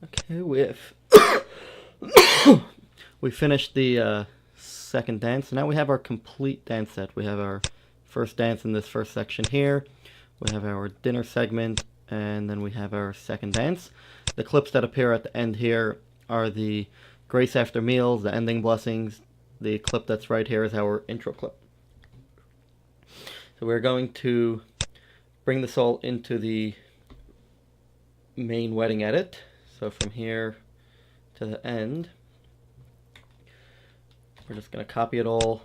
Okay, we finished the second dance. Now we have our complete dance set. We have our first dance in this first section here. We have our dinner segment, and then we have our second dance. The clips that appear at the end here are the grace after meals, the ending blessings. The clip that's right here is our intro clip. So we're going to bring this all into the main wedding edit. So from here to the end, we're just going to copy it all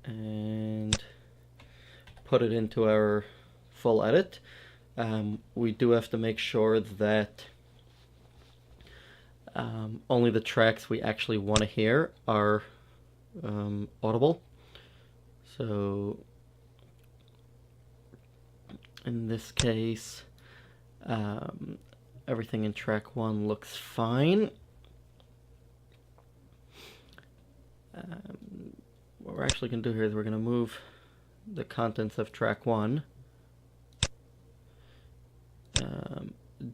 and put it into our full edit. We do have to make sure that only the tracks we actually want to hear are audible. So in this case, everything in track 1 looks fine. What we're actually going to do here is we're going to move the contents of track 1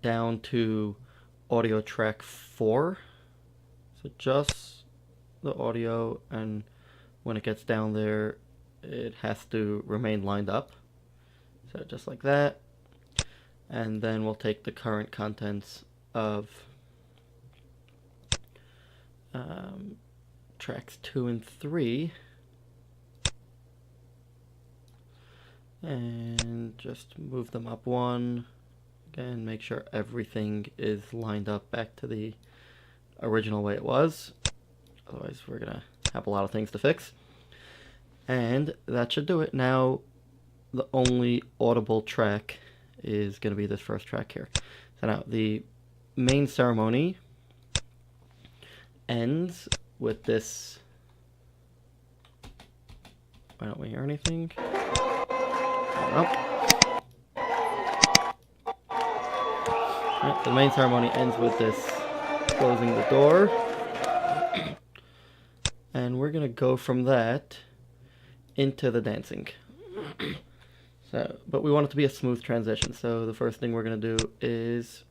down to audio track 4. So just the audio, and when it gets down there, it has to remain lined up. So just like that. And then we'll take the current contents of tracks 2 and 3 and just move them up one. Again, make sure everything is lined up back to the original way it was. Otherwise, we're going to have a lot of things to fix. And that should do it. Now, the only audible track is going to be this first track here. So now, the main ceremony ends with this. Why don't we hear anything? Right, the main ceremony ends with this closing the door. And we're going to go from that into the dancing. But we want it to be a smooth transition. So the first thing we're going to do is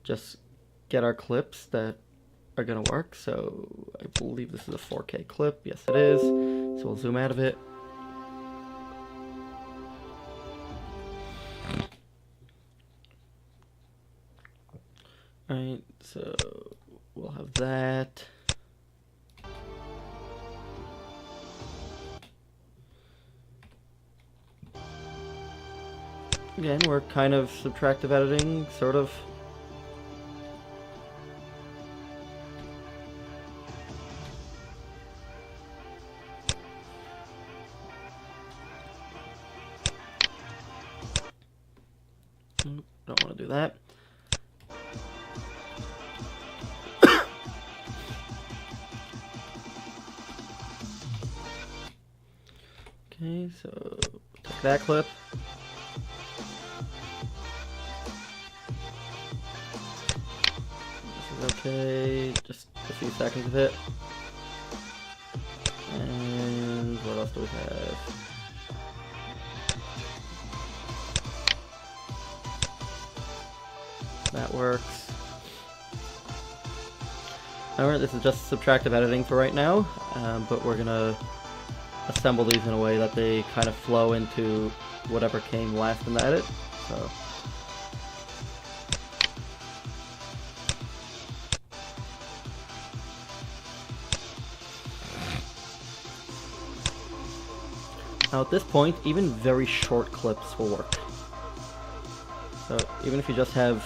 just get our clips that are going to work. So I believe this is a 4K clip. Yes, it is. So we'll zoom out of it. Alright, so we'll have that. Again, we're kind of subtractive editing, sort of. Don't want to do that. Okay, so take that clip. This is okay, just a few seconds of it. And what else do we have? That works. Alright, this is just subtractive editing for right now, but we're gonna assemble these in a way that they kind of flow into whatever came last in the edit. So now at this point, even very short clips will work. So even if you just have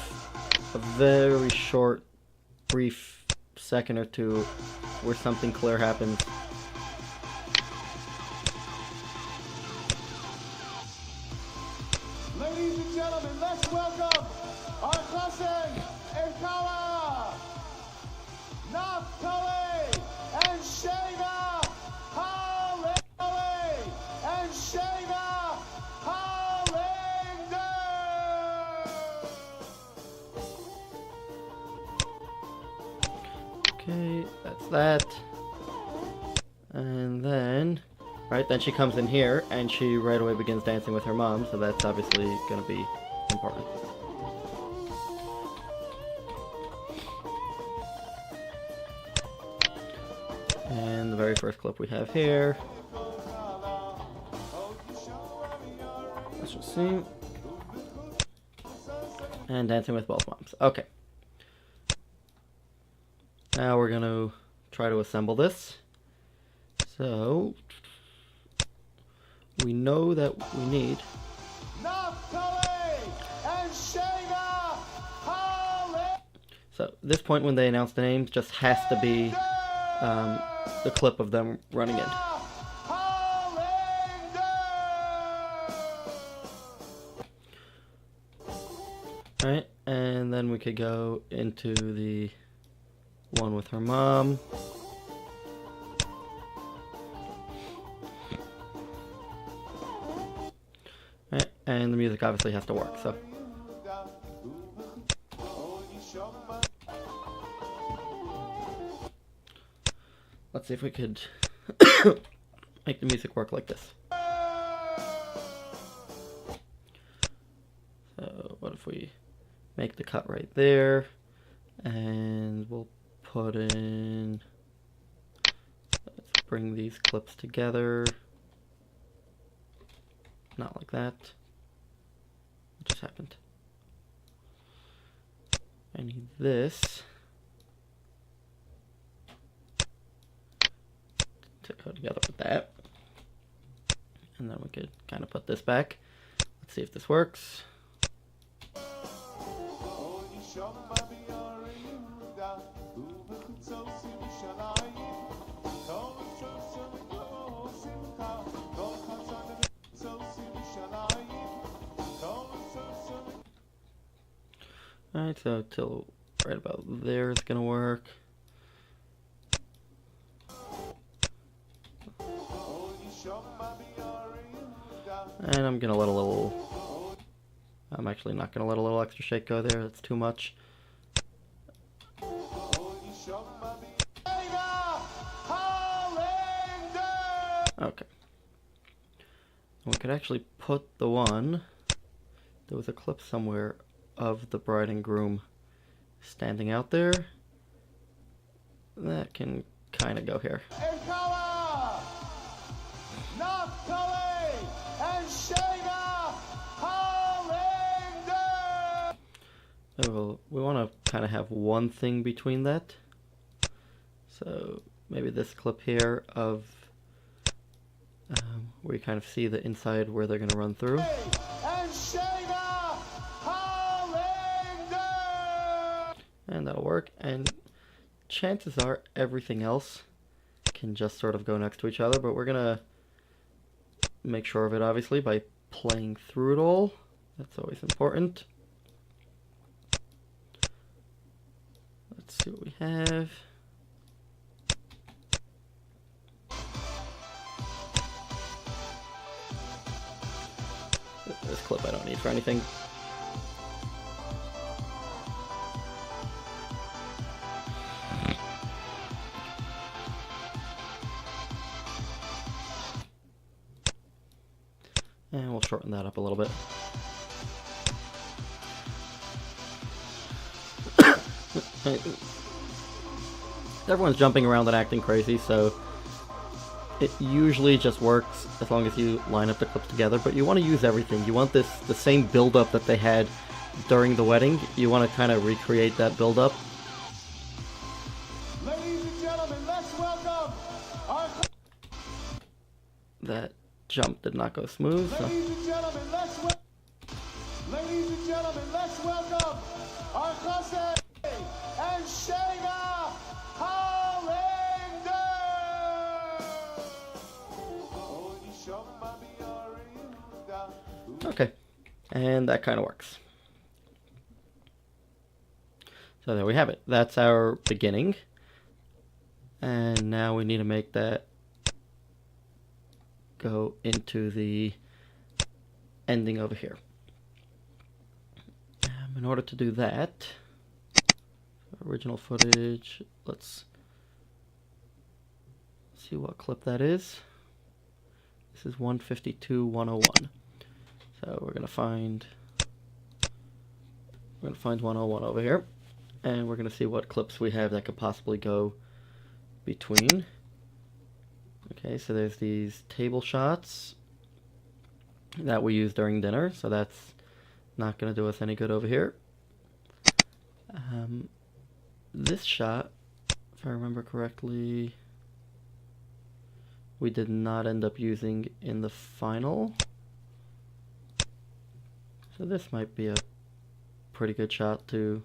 a very short, brief second or two where something clear happens. Ladies and gentlemen, let's welcome our cousin Erkawa, Naphtali, and Shayna Halliday, and Shayna Halliday. Okay, that's that. And then, right, then she comes in here and she right away begins dancing with her mom, so that's obviously going to be important. And the very first clip we have here. Let's just see. And Dancing with Both Moms. Okay. Now we're going to try to assemble this. So, we know that we need... So, at this point when they announce the names, just has to be the clip of them running in. Alright, and then we could go into the one with her mom. Alright, and the music obviously has to work, so. Let's see if we could make the music work like this. So what if we make the cut right there, and we'll put in, let's bring these clips together, not like that. What just happened? I need this to go together with that, and then we could kind of put this back. Let's see if this works. Alright, so till right about there it's gonna work. And I'm gonna let a little... I'm actually not gonna let a little extra shake go there, that's too much. Okay. We could actually put the one... There was a clip somewhere of the bride and groom standing out there. That can kind of go here. So we want to kind of have one thing between that. So maybe this clip here of where you kind of see the inside where they're going to run through. And that'll work. And chances are everything else can just sort of go next to each other, but we're going to make sure of it obviously by playing through it all. That's always important. Let's see what we have. This clip I don't need for anything. And we'll shorten that up a little bit. Everyone's jumping around and acting crazy, so it usually just works as long as you line up the clips together, but you want to use everything. You want the same build-up that they had during the wedding. You want to kind of recreate that build-up. Ladies and gentlemen, let's welcome our... That jump did not go smooth. So. Ladies and gentlemen, let's welcome our Jose and Shayna Hollander. Okay, and that kind of works. So there we have it. That's our beginning. And now we need to make that go into the ending over here. In order to do that, original footage, let's see what clip that is. This is 152.101. So we're gonna find 101 over here, and we're gonna see what clips we have that could possibly go between. Okay, so there's these table shots that we use during dinner, so that's not going to do us any good over here. This shot, if I remember correctly, we did not end up using in the final. So this might be a pretty good shot to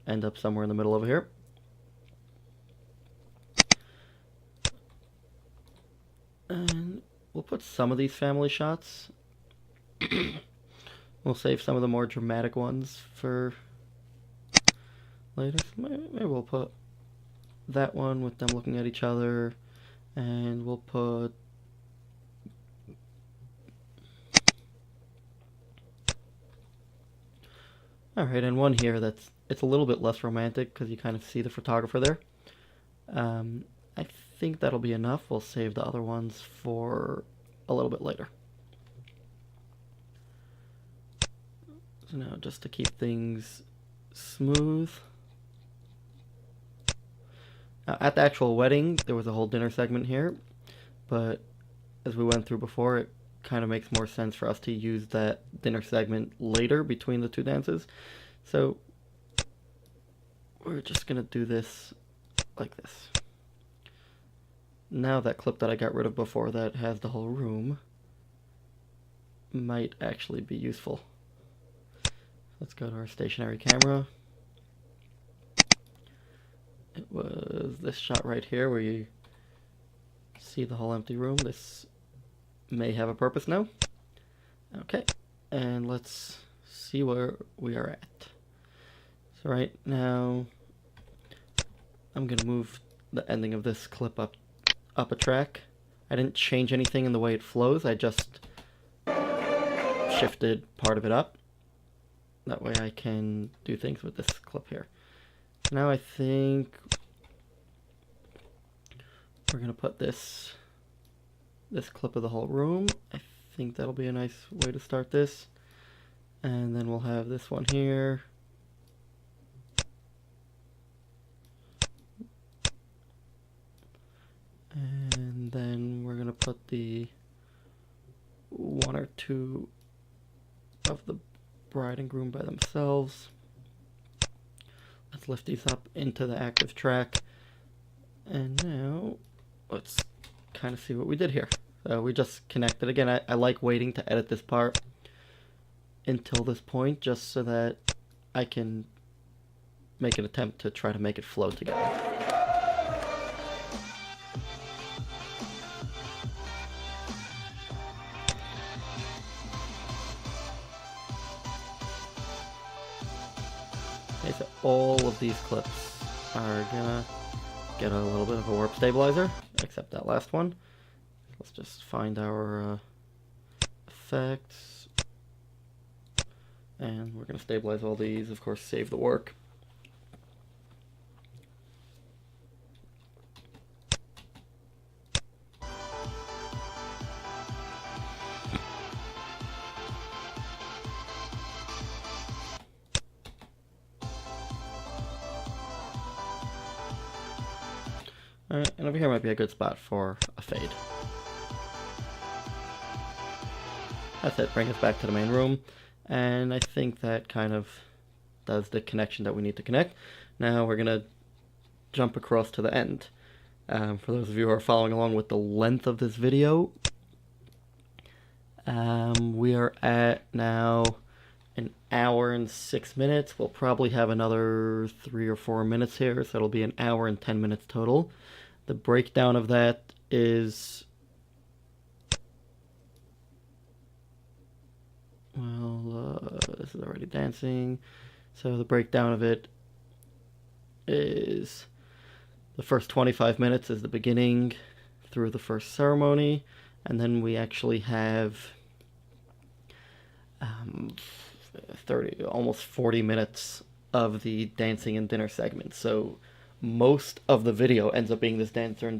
end up somewhere in the middle over here. And we'll put some of these family shots. We'll save some of the more dramatic ones for later. Maybe we'll put that one with them looking at each other, and we'll put alright, and one here it's a little bit less romantic because you kind of see the photographer there. I think that'll be enough. We'll save the other ones for a little bit later. So now, just to keep things smooth. Now, at the actual wedding, there was a whole dinner segment here, but as we went through before, it kind of makes more sense for us to use that dinner segment later between the two dances. So we're just gonna do this like this. Now that clip that I got rid of before that has the whole room might actually be useful. Let's go to our stationary camera. It was this shot right here where you see the whole empty room. This may have a purpose now. Okay, and let's see where we are at. So right now, I'm gonna move the ending of this clip up a track. I didn't change anything in the way it flows. I just shifted part of it up. That way I can do things with this clip here. Now I think we're gonna put this clip of the whole room. I think that'll be a nice way to start this. And then we'll have this one here. And then we're gonna put the one or two of the bride and groom by themselves. Let's lift these up into the active track. And now let's kind of see what we did here. So we just connected. Again, I like waiting to edit this part until this point just so that I can make an attempt to try to make it flow together. Okay, so all of these clips are gonna get a little bit of a warp stabilizer, except that last one. Let's just find our effects, and we're gonna stabilize all these, of course, save the work. Alright, and over here might be a good spot for a fade. That's it, bring us back to the main room, and I think that kind of does the connection that we need to connect. Now we're gonna jump across to the end. For those of you who are following along with the length of this video, we are at now an hour and 6 minutes. We'll probably have another 3 or 4 minutes here, so it'll be an hour and 10 minutes total. The breakdown of that is, well, this is already dancing. So the breakdown of it is the first 25 minutes is the beginning through the first ceremony, and then we actually have 30, almost 40 minutes of the dancing and dinner segment. So most of the video ends up being this dancing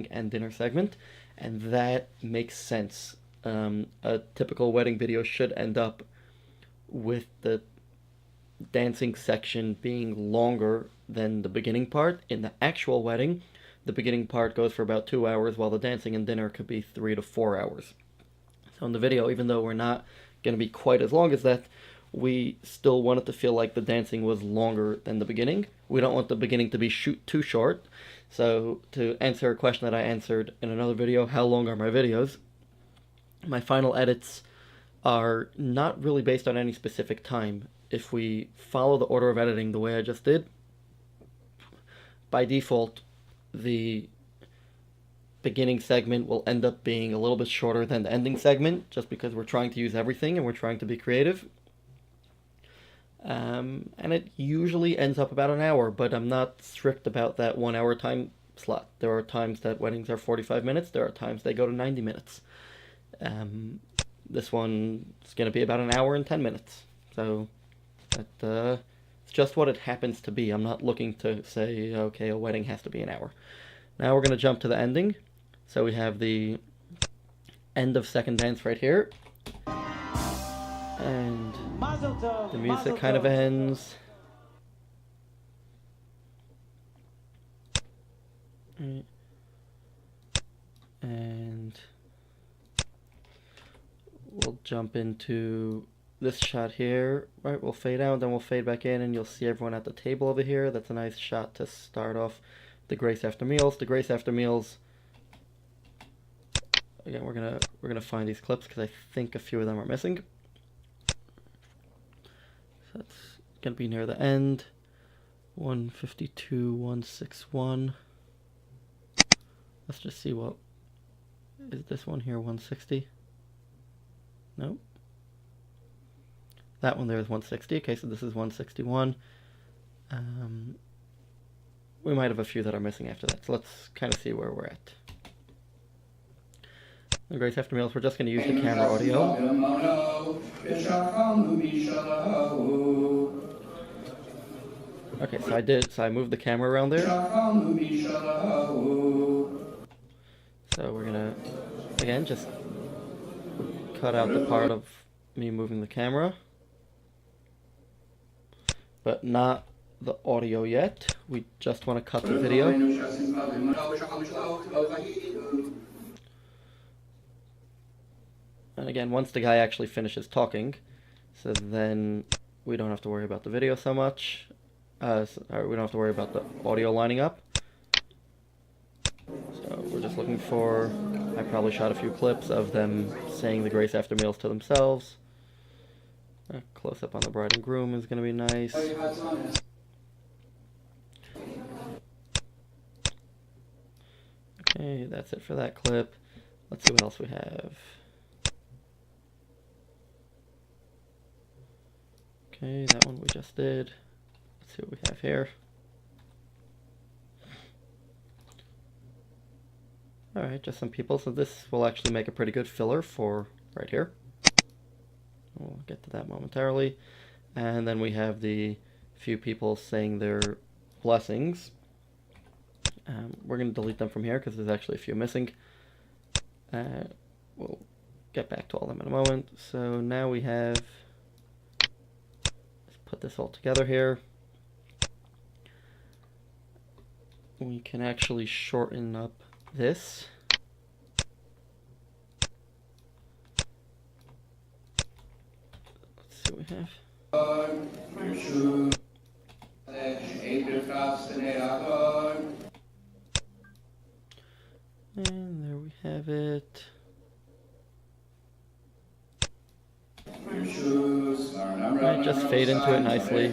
and dinner segment, and that makes sense. A typical wedding video should end up with the dancing section being longer than the beginning part. In the actual wedding, the beginning part goes for about 2 hours, while the dancing and dinner could be 3 to 4 hours. So in the video, even though we're not going to be quite as long as that, we still want it to feel like the dancing was longer than the beginning. We don't want the beginning to be too short. So to answer a question that I answered in another video, how long are my videos? My final edits are not really based on any specific time. If we follow the order of editing the way I just did, by default, the beginning segment will end up being a little bit shorter than the ending segment, just because we're trying to use everything and we're trying to be creative. And it usually ends up about an hour, but I'm not strict about that 1 hour time slot. There are times that weddings are 45 minutes, there are times they go to 90 minutes. This one is going to be about an hour and 10 minutes. So it's just what it happens to be. I'm not looking to say, okay, a wedding has to be an hour. Now we're going to jump to the ending. So we have the end of second dance right here. And the music kind of ends. And we'll jump into this shot here. Right, we'll fade out, then we'll fade back in, and you'll see everyone at the table over here. That's a nice shot to start off the Grace After Meals. The Grace After Meals. Again, we're gonna find these clips because I think a few of them are missing. So that's gonna be near the end. 152, 161. Let's just see what is this one here. 160. Nope. That one there is 160. Okay, so this is 161. We might have a few that are missing after that. So let's kind of see where we're at. The Grace After Meals, we're just going to use the camera audio. Okay, so I moved the camera around there. So we're going to, again, just cut out the part of me moving the camera. But not the audio yet. We just want to cut the video. And again, once the guy actually finishes talking, so then we don't have to worry about the video so much. We don't have to worry about the audio lining up. So we're just looking for, I probably shot a few clips of them saying the Grace After Meals to themselves. A close-up on the bride and groom is going to be nice. Okay, that's it for that clip. Let's see what else we have. Okay, that one we just did. Let's see what we have here. Alright, just some people. So this will actually make a pretty good filler for right here. We'll get to that momentarily. And then we have the few people saying their blessings. We're going to delete them from here because there's actually a few missing. We'll get back to all of them in a moment. So now we have, let's put this all together here. We can actually shorten up this. Let's see what we have. And there we have it. Right, just fade into it nicely.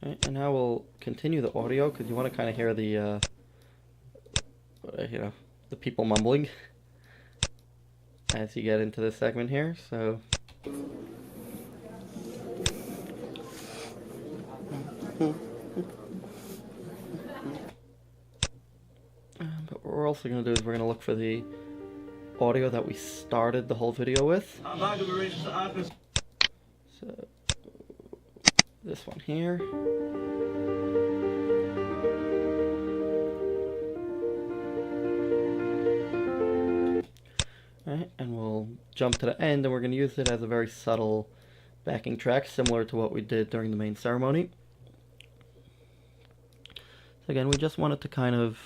Right, and now we'll continue the audio because you want to kind of hear the, the people mumbling as you get into this segment here. So. But what we're also going to do is we're going to look for the audio that we started the whole video with. So, this one here. jump to the end, and we're going to use it as a very subtle backing track, similar to what we did during the main ceremony. So again, we just want it to kind of,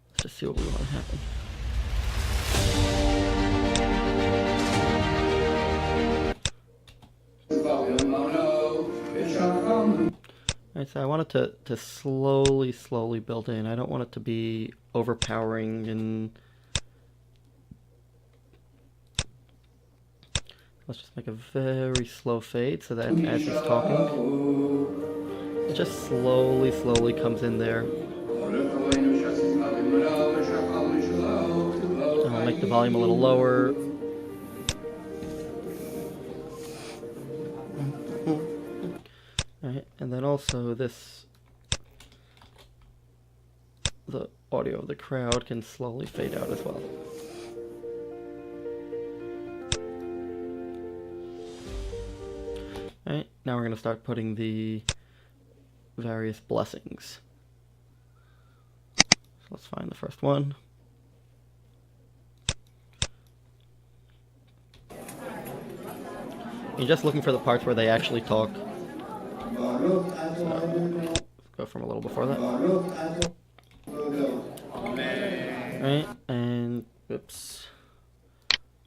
let's just see what we want to happen. Alright, so I want it to slowly build in. I don't want it to be overpowering, and let's just make a very slow fade so that as he's talking, it just slowly comes in there. I'll make the volume a little lower. Alright, and then also the audio of the crowd can slowly fade out as well. Alright, now we're going to start putting the various blessings. So let's find the first one. You're just looking for the parts where they actually talk. So, let's go from a little before that. Alright, and oops.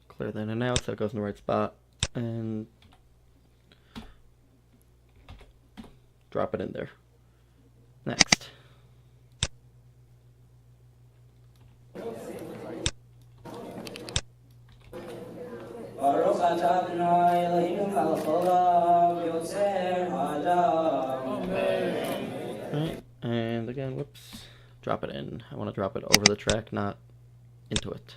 Clear that in and out so it goes in the right spot. And drop it in there. Next. Right, and again, whoops, drop it in. I want to drop it over the track, not into it.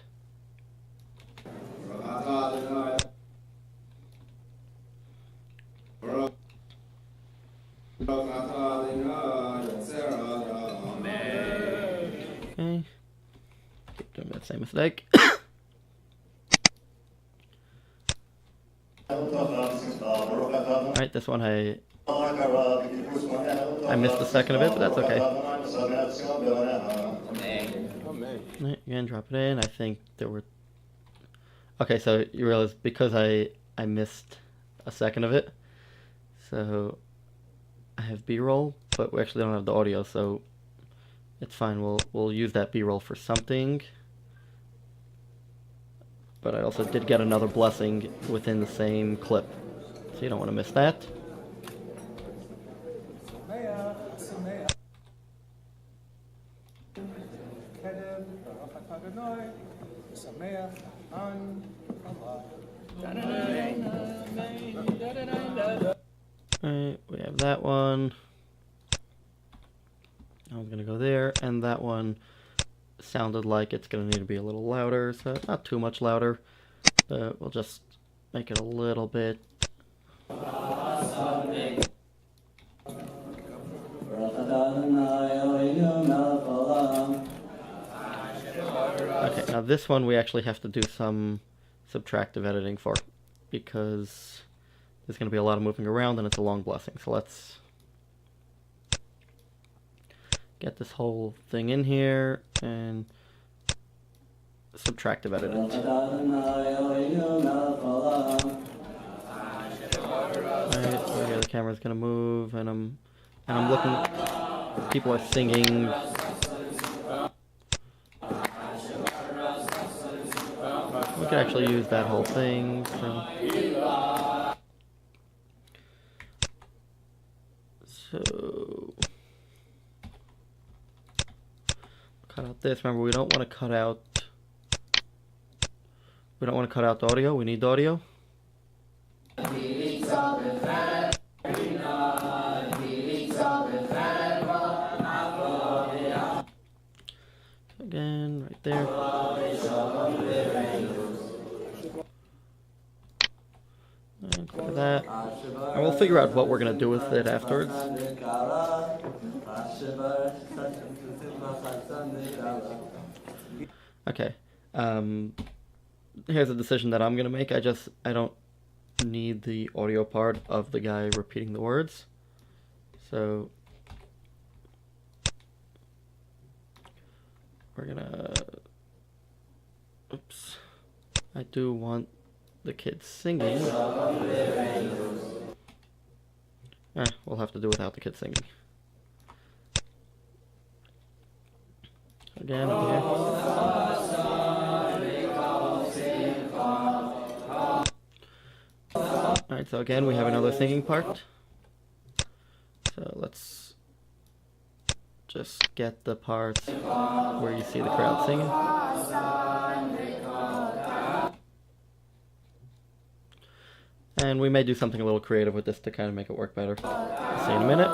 Okay, keep doing that same mistake. Alright, this one I missed the second of it, but that's okay. Right, again, drop it in. I think there were... Okay, so you realize because I missed a second of it, so I have B-roll, but we actually don't have the audio, so it's fine. We'll use that B-roll for something. But I also did get another blessing within the same clip, so you don't want to miss that. Alright, we have that one. I was gonna go there, and that one sounded like it's gonna need to be a little louder, so not too much louder. We'll just make it a little bit. Okay, now this one we actually have to do some subtractive editing for, because there's going to be a lot of moving around and it's a long blessing. So let's get this whole thing in here and subtractive edit it. Alright, so here the camera's going to move, and I'm looking, people are singing. We could actually use that whole thing. So cut out this. Remember, we don't want to cut out. We don't want to cut out the audio. We need the audio. Again, right there. And clear that. And we'll figure out what we're going to do with it afterwards. Okay. Here's a decision that I'm going to make. I don't need the audio part of the guy repeating the words. So we're going to... Oops. I do want the kids singing. We'll have to do without the kids singing. Again, over here. Alright, so again we have another singing part. So let's just get the parts where you see the crowd singing. And we may do something a little creative with this to kind of make it work better. I'll see you in a minute.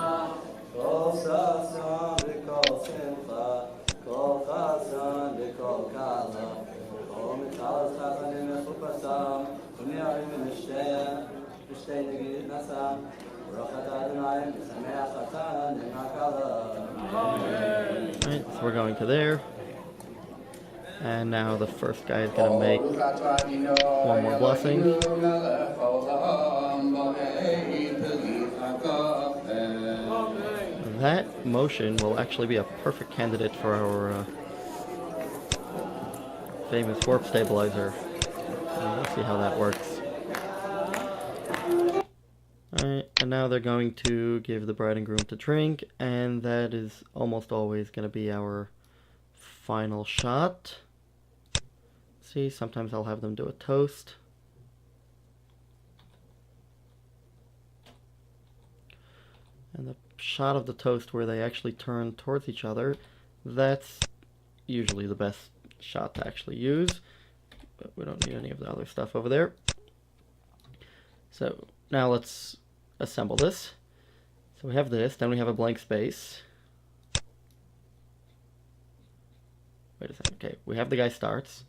Alright, so we're going to there. And now the first guy is going to make one more blessing. That motion will actually be a perfect candidate for our famous warp stabilizer. Let's see how that works. Alright, and now they're going to give the bride and groom to drink, and that is almost always going to be our final shot. See, sometimes I'll have them do a toast. And the shot of the toast where they actually turn towards each other, that's usually the best shot to actually use. But we don't need any of the other stuff over there. So now let's assemble this. So we have this, then we have a blank space. Wait a second, okay, we have the guy starts.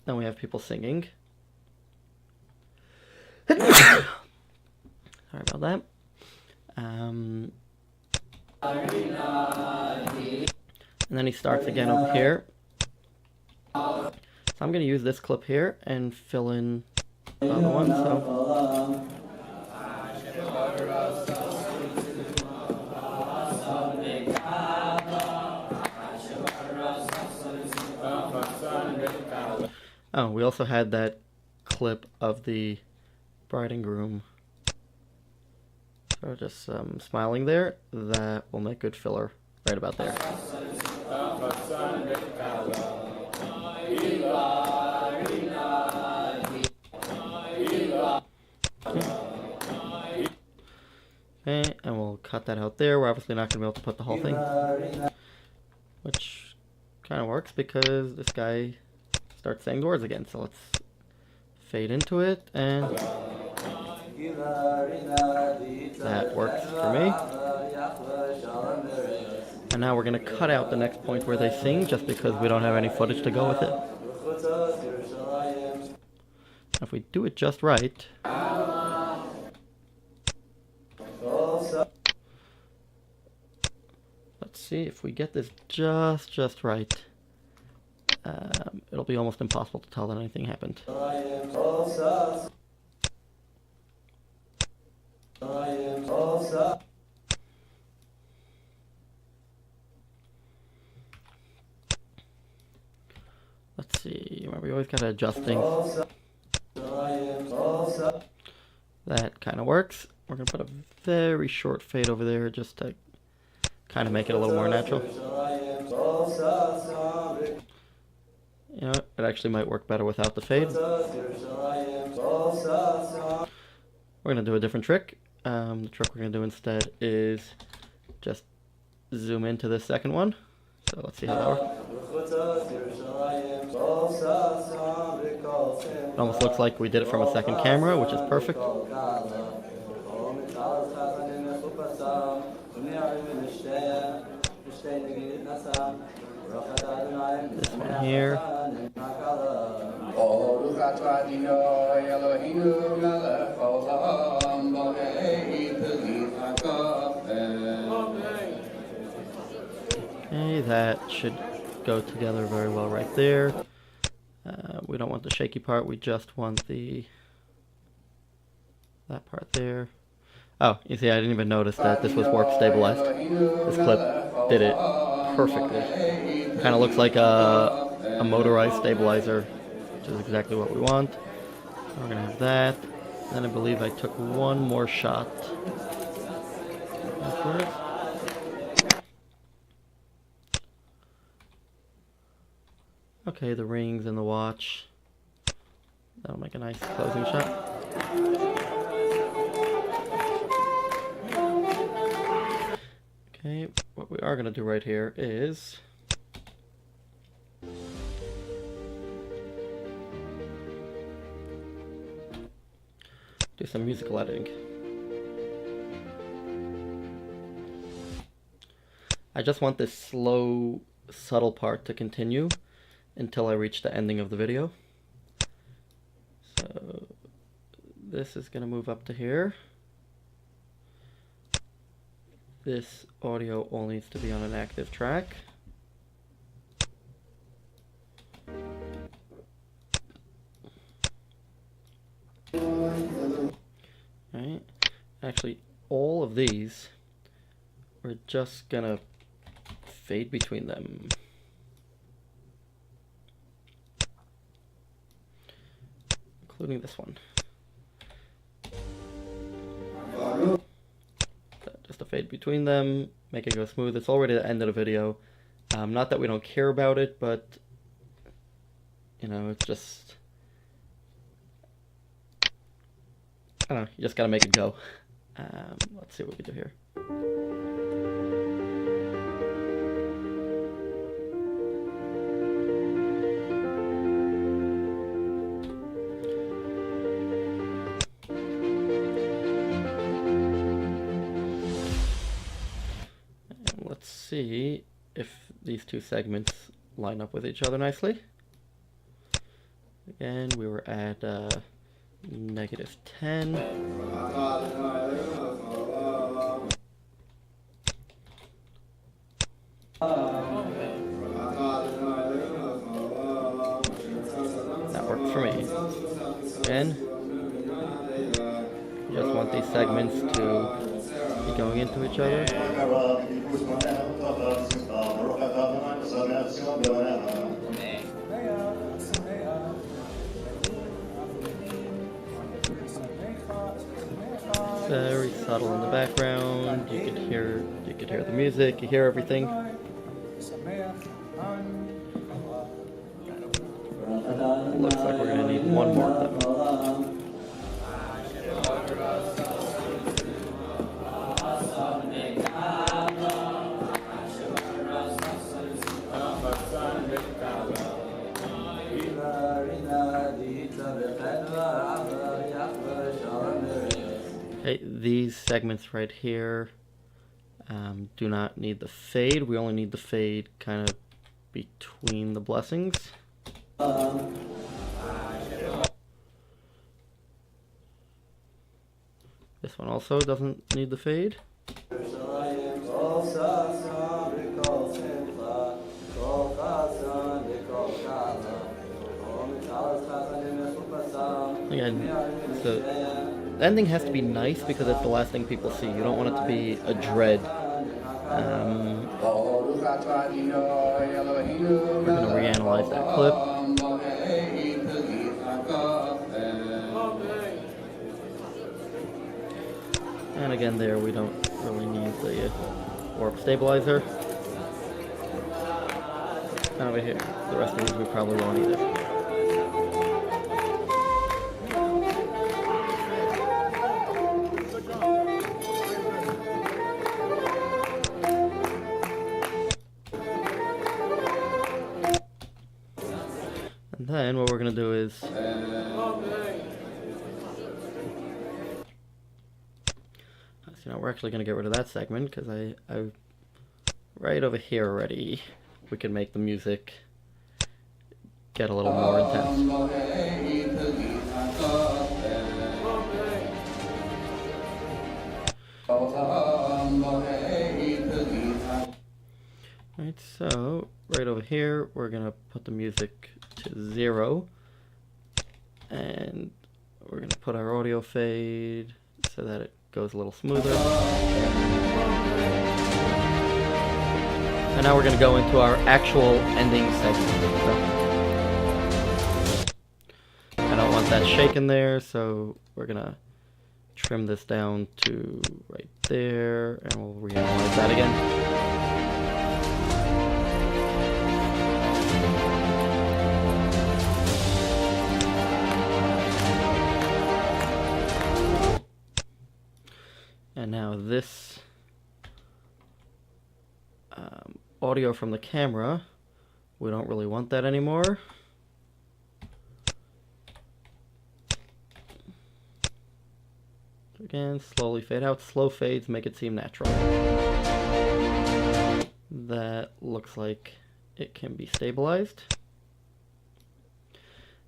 Then we have people singing. Sorry about that. And then he starts again over here. So I'm going to use this clip here and fill in the other one. So oh, we also had that clip of the bride and groom. So just smiling there. That will make good filler right about there. Okay, and we'll cut that out there. We're obviously not going to be able to put the whole thing. Which kind of works because this guy starts saying the words again. So let's fade into it, and that works for me. And now we're going to cut out the next point where they sing just because we don't have any footage to go with it. If we do it just right, let's see if we get this just right. It'll be almost impossible to tell that anything happened. Let's see, remember we always gotta adjust things. That kind of works. We're gonna put a very short fade over there just to kind of make it a little more natural. You know, it actually might work better without the fade. We're gonna do a different trick. The trick we're gonna do instead is just zoom into the second one. So let's see how that works. It almost looks like we did it from a second camera, which is perfect. This one here. Okay, that should go together very well right there. We don't want the shaky part, we just want that part there. Oh, you see, I didn't even notice that this was warp stabilized. This clip did it perfectly. Kind of looks like a a motorized stabilizer, which is exactly what we want. We're gonna have that. Then I believe I took one more shot afterwards. Okay, the rings and the watch. That'll make a nice closing shot. Okay, what we are going to do right here is do some musical editing. I just want this slow, subtle part to continue until I reach the ending of the video. So this is going to move up to here. This audio all needs to be on an active track. Alright, actually all of these, we're just gonna fade between them. Including this one. Just a fade between them, make it go smooth. It's already the end of the video. Not that we don't care about it, but you know, it's just, I don't know, you just gotta make it go. Let's see what we do here. Let's see if these two segments line up with each other nicely. Again, we were at -10. That works for me. Again, just want these segments to be going into each other. Very subtle in the background. You could hear the music. You hear everything. Looks like we're gonna need one more of them. Okay, these segments right here do not need the fade. We only need the fade kind of between the blessings. This one also doesn't need the fade. Again, so the ending has to be nice because it's the last thing people see. You don't want it to be a dread. We're going to reanalyze that clip. And again there, we don't really need the warp stabilizer. And over here, the rest of these we probably won't either. And then what we're going to do is so now we're actually going to get rid of that segment because I right over here already we can make the music get a little more intense. Alright, so right over here we're gonna put the music to 0 and we're gonna put our audio fade so that it goes a little smoother. And now we're going to go into our actual ending segment. So I don't want that shaken there, so we're going to trim this down to right there, and we'll reanalyze that again. And now this audio from the camera, we don't really want that anymore. Again, slowly fade out. Slow fades make it seem natural. That looks like it can be stabilized.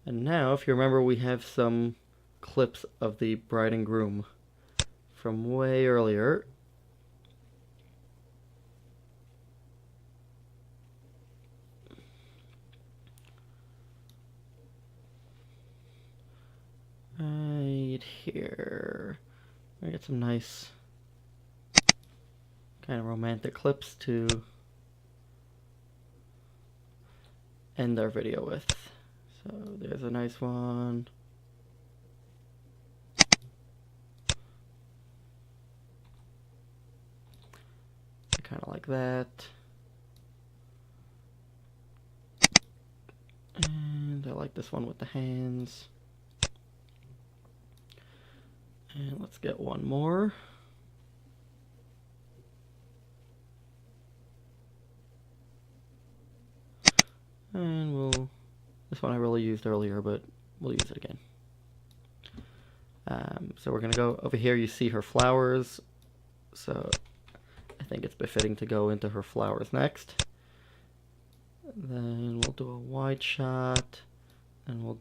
And now, if you remember, we have some clips of the bride and groom from way earlier. Right here. I get some nice kind of romantic clips to end our video with. So there's a nice one. Kind of like that. And I like this one with the hands. And let's get one more. And this one I really used earlier, but we'll use it again. So we're gonna go over here. You see her flowers. So I think it's befitting to go into her flowers next. Then we'll do a wide shot, and we'll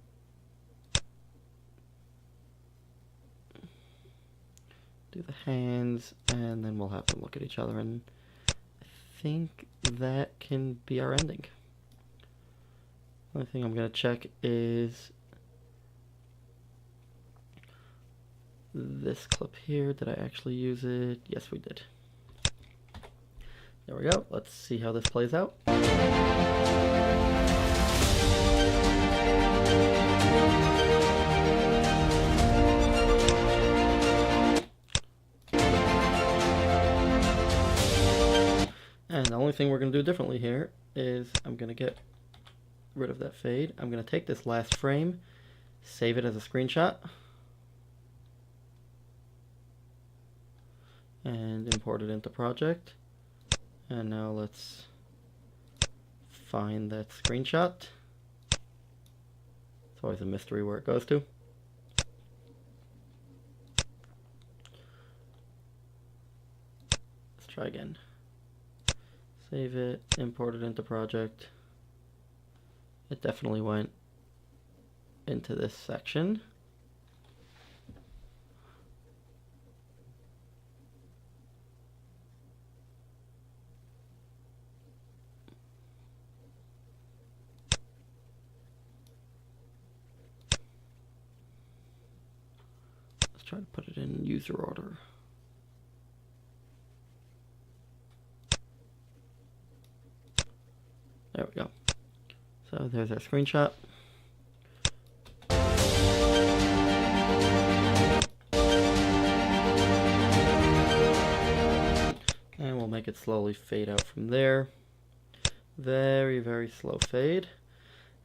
do the hands, and then we'll have them look at each other, and I think that can be our ending. Only thing I'm going to check is this clip here. Did I actually use it? Yes, we did. There we go. Let's see how this plays out. And the only thing we're going to do differently here is I'm going to get rid of that fade. I'm going to take this last frame, save it as a screenshot, and import it into project. And now let's find that screenshot. It's always a mystery where it goes to. Let's try again. Save it, import it into project. It definitely went into this section. Let's try to put it in user order. There we go. So there's our screenshot. And we'll make it slowly fade out from there. Very, very slow fade.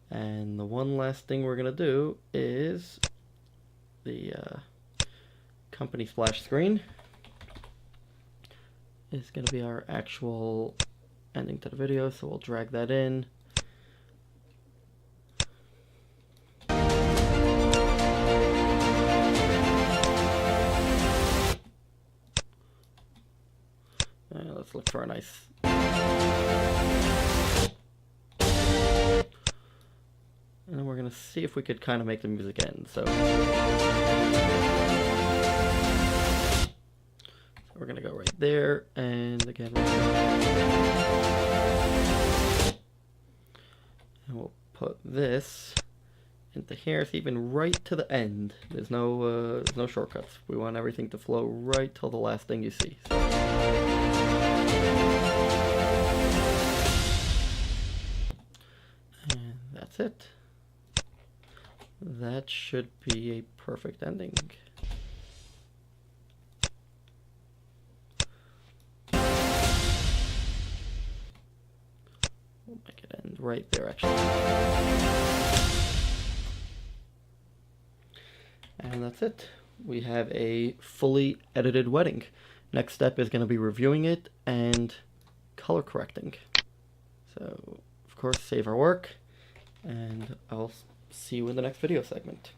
And the one last thing we're going to do is the company splash screen is going to be our actual ending to the video, so we'll drag that in. Let's look for a nice... And then we're going to see if we could kind of make the music end. So we're going to go right there, and again, and we'll put this into here. It's even right to the end. There's no shortcuts. We want everything to flow right till the last thing you see. So. that's it. That should be a perfect ending. We'll make it end right there, actually. And that's it. We have a fully edited wedding. Next step is going to be reviewing it and color correcting. So, of course, save our work, and I'll see you in the next video segment.